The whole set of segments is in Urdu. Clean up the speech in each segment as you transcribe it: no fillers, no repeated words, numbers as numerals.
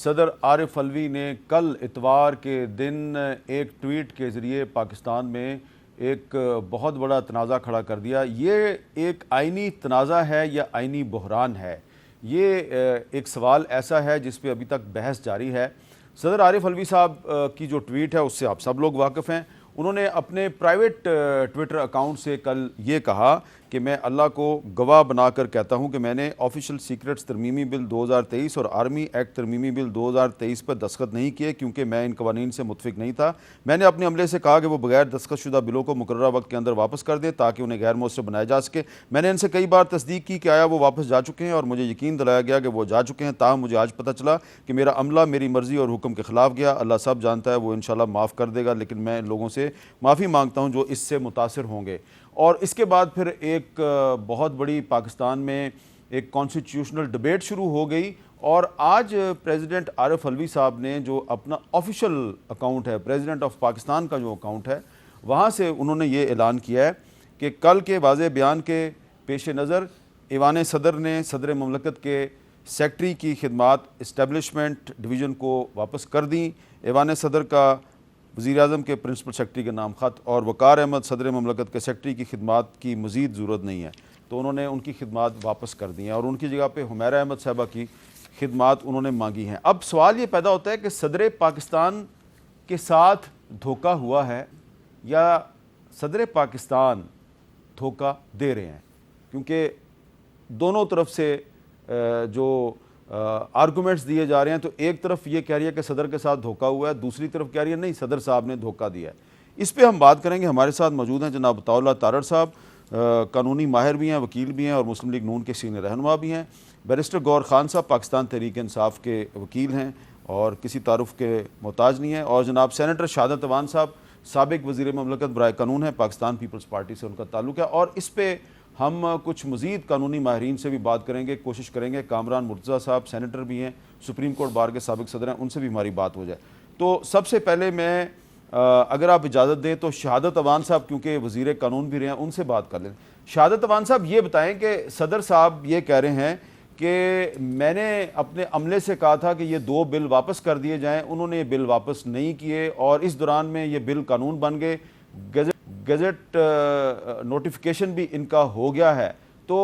صدر عارف الوی نے کل اتوار کے دن ایک ٹویٹ کے ذریعے پاکستان میں ایک بہت بڑا تنازع کھڑا کر دیا۔ یہ ایک آئینی تنازع ہے یا آئینی بحران ہے؟ یہ ایک سوال ایسا ہے جس پہ ابھی تک بحث جاری ہے۔ صدر عارف الوی صاحب کی جو ٹویٹ ہے اس سے آپ سب لوگ واقف ہیں۔ انہوں نے اپنے پرائیویٹ ٹویٹر اکاؤنٹ سے کل یہ کہا کہ میں اللہ کو گواہ بنا کر کہتا ہوں کہ میں نے آفیشل سیکرٹس ترمیمی بل 2023 اور آرمی ایکٹ ترمیمی بل 2023 پر دستخط نہیں کیے کیونکہ میں ان قوانین سے متفق نہیں تھا۔ میں نے اپنے عملے سے کہا کہ وہ بغیر دستخط شدہ بلوں کو مقررہ وقت کے اندر واپس کر دیں تاکہ انہیں غیر مؤثر بنایا جا سکے۔ میں نے ان سے کئی بار تصدیق کی کہ آیا وہ واپس جا چکے ہیں اور مجھے یقین دلایا گیا کہ وہ جا چکے ہیں، تاہم مجھے آج پتہ چلا کہ میرا عملہ میری مرضی اور حکم کے خلاف گیا۔ اللہ سب جانتا ہے، وہ انشاءاللہ معاف کر دے گا، لیکن میں لوگوں سے معافی مانگتا ہوں جو اس سے متاثر ہوں گے۔ اور اس کے بعد پھر ایک بہت بڑی پاکستان میں ایک کانسٹیٹیوشنل ڈیبیٹ شروع ہو گئی، اور آج پریزیڈنٹ عارف الوی صاحب نے جو اپنا آفیشل اکاؤنٹ ہے، پریزیڈنٹ آف پاکستان کا جو اکاؤنٹ ہے، وہاں سے انہوں نے یہ اعلان کیا ہے کہ کل کے واضح بیان کے پیش نظر ایوان صدر نے صدر مملکت کے سیکٹری کی خدمات اسٹیبلشمنٹ ڈویژن کو واپس کر دیں۔ ایوان صدر کا وزیراعظم کے پرنسپل سیکرٹری کے نام خط اور وقار احمد صدر مملکت کے سیکرٹری کی خدمات کی مزید ضرورت نہیں ہے، تو انہوں نے ان کی خدمات واپس کر دی ہیں اور ان کی جگہ پہ حمیرہ احمد صاحبہ کی خدمات انہوں نے مانگی ہیں۔ اب سوال یہ پیدا ہوتا ہے کہ صدر پاکستان کے ساتھ دھوکہ ہوا ہے یا صدر پاکستان دھوکہ دے رہے ہیں، کیونکہ دونوں طرف سے جو آرگومنٹس دیے جا رہے ہیں، تو ایک طرف یہ کہہ رہی ہے کہ صدر کے ساتھ دھوکہ ہوا ہے، دوسری طرف کہہ رہی ہے نہیں صدر صاحب نے دھوکہ دیا ہے۔ اس پہ ہم بات کریں گے۔ ہمارے ساتھ موجود ہیں جناب عطاء اللہ تارڑ صاحب، قانونی ماہر بھی ہیں، وکیل بھی ہیں اور مسلم لیگ نون کے سینئر رہنما بھی ہیں۔ بیرسٹر گور خان صاحب پاکستان تحریک انصاف کے وکیل ہیں اور کسی تعارف کے محتاج نہیں ہیں، اور جناب سینیٹر شہادت اوان صاحب سابق وزیر مملکت برائے قانون ہیں، پاکستان پیپلز پارٹی سے ان کا تعلق ہے۔ اور اس پہ ہم کچھ مزید قانونی ماہرین سے بھی بات کریں گے، کوشش کریں گے کامران مرتضیٰ صاحب سینیٹر بھی ہیں، سپریم کورٹ بار کے سابق صدر ہیں، ان سے بھی ہماری بات ہو جائے۔ تو سب سے پہلے میں اگر آپ اجازت دیں تو شہادت اوان صاحب کیونکہ وزیر قانون بھی رہے ہیں، ان سے بات کر لیں۔ شہادت اوان صاحب یہ بتائیں کہ صدر صاحب یہ کہہ رہے ہیں کہ میں نے اپنے عملے سے کہا تھا کہ یہ 2 بل واپس کر دیے جائیں، انہوں نے یہ بل واپس نہیں کیے اور اس دوران میں یہ بل قانون بن گئے، گزٹ نوٹیفیکیشن بھی ان کا ہو گیا ہے۔ تو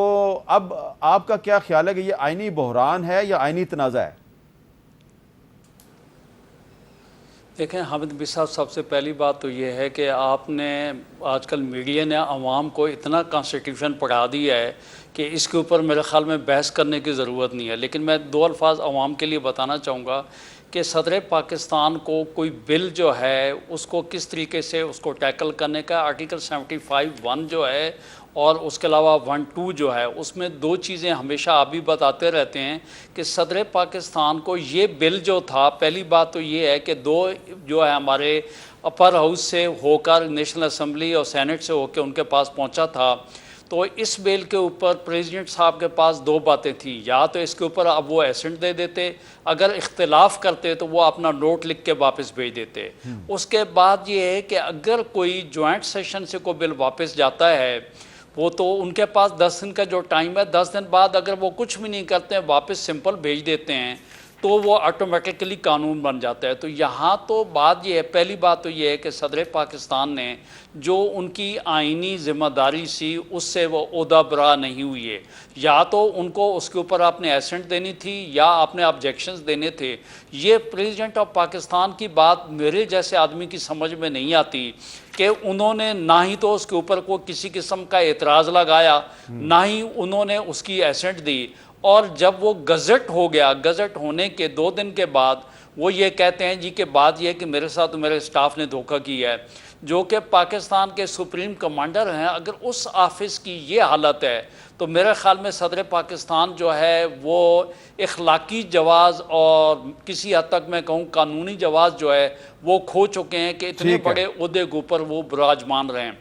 اب آپ کا کیا خیال ہے کہ یہ آئینی بحران ہے یا آئینی تنازع ہے؟ دیکھیں حامد بی صاحب، سب سے پہلی بات تو یہ ہے کہ آپ نے آج کل میڈیا نے عوام کو اتنا کانسٹیٹیوشن پڑھا دیا ہے کہ اس کے اوپر میرے خیال میں بحث کرنے کی ضرورت نہیں ہے، لیکن میں 2 الفاظ عوام کے لیے بتانا چاہوں گا کہ صدر پاکستان کو کوئی بل جو ہے اس کو کس طریقے سے اس کو ٹیکل کرنے کا آرٹیکل 75(1) جو ہے اور اس کے علاوہ 1(2) جو ہے، اس میں 2 چیزیں ہمیشہ آپ بھی بتاتے رہتے ہیں کہ صدر پاکستان کو یہ بل جو تھا، پہلی بات تو یہ ہے کہ 2 جو ہے ہمارے اپر ہاؤس سے ہو کر نیشنل اسمبلی اور سینٹ سے ہو کے ان کے پاس پہنچا تھا، تو اس بل کے اوپر پریزیڈنٹ صاحب کے پاس 2 باتیں تھیں، یا تو اس کے اوپر اب وہ ایسنٹ دے دیتے، اگر اختلاف کرتے تو وہ اپنا نوٹ لکھ کے واپس بھیج دیتے۔ اس کے بعد یہ ہے کہ اگر کوئی جوائنٹ سیشن سے کوئی بل واپس جاتا ہے، وہ تو ان کے پاس 10 دن کا جو ٹائم ہے، 10 دن بعد اگر وہ کچھ بھی نہیں کرتے ہیں، واپس سمپل بھیج دیتے ہیں، تو وہ آٹومیٹکلی قانون بن جاتا ہے۔ تو یہاں تو بات یہ ہے، پہلی بات تو یہ ہے کہ صدر پاکستان نے جو ان کی آئینی ذمہ داری سی اس سے وہ عہدہ برا نہیں ہوئی ہے، یا تو ان کو اس کے اوپر آپ نے ایسنٹ دینی تھی یا آپ نے آبجیکشنز دینے تھے۔ یہ پریزیڈنٹ آف پاکستان کی بات میرے جیسے آدمی کی سمجھ میں نہیں آتی کہ انہوں نے نہ ہی تو اس کے اوپر کوئی کسی قسم کا اعتراض لگایا، نہ ہی انہوں نے اس کی ایسنٹ دی، اور جب وہ گزٹ ہو گیا، گزٹ ہونے کے 2 دن کے بعد وہ یہ کہتے ہیں جی کہ بات یہ ہے کہ میرے ساتھ میرے اسٹاف نے دھوکہ کیا ہے، جو کہ پاکستان کے سپریم کمانڈر ہیں۔ اگر اس آفس کی یہ حالت ہے تو میرے خیال میں صدر پاکستان جو ہے وہ اخلاقی جواز اور کسی حد تک میں کہوں قانونی جواز جو ہے وہ کھو چکے ہیں کہ اتنے بڑے عہدے کے اوپر وہ براجمان رہے ہیں۔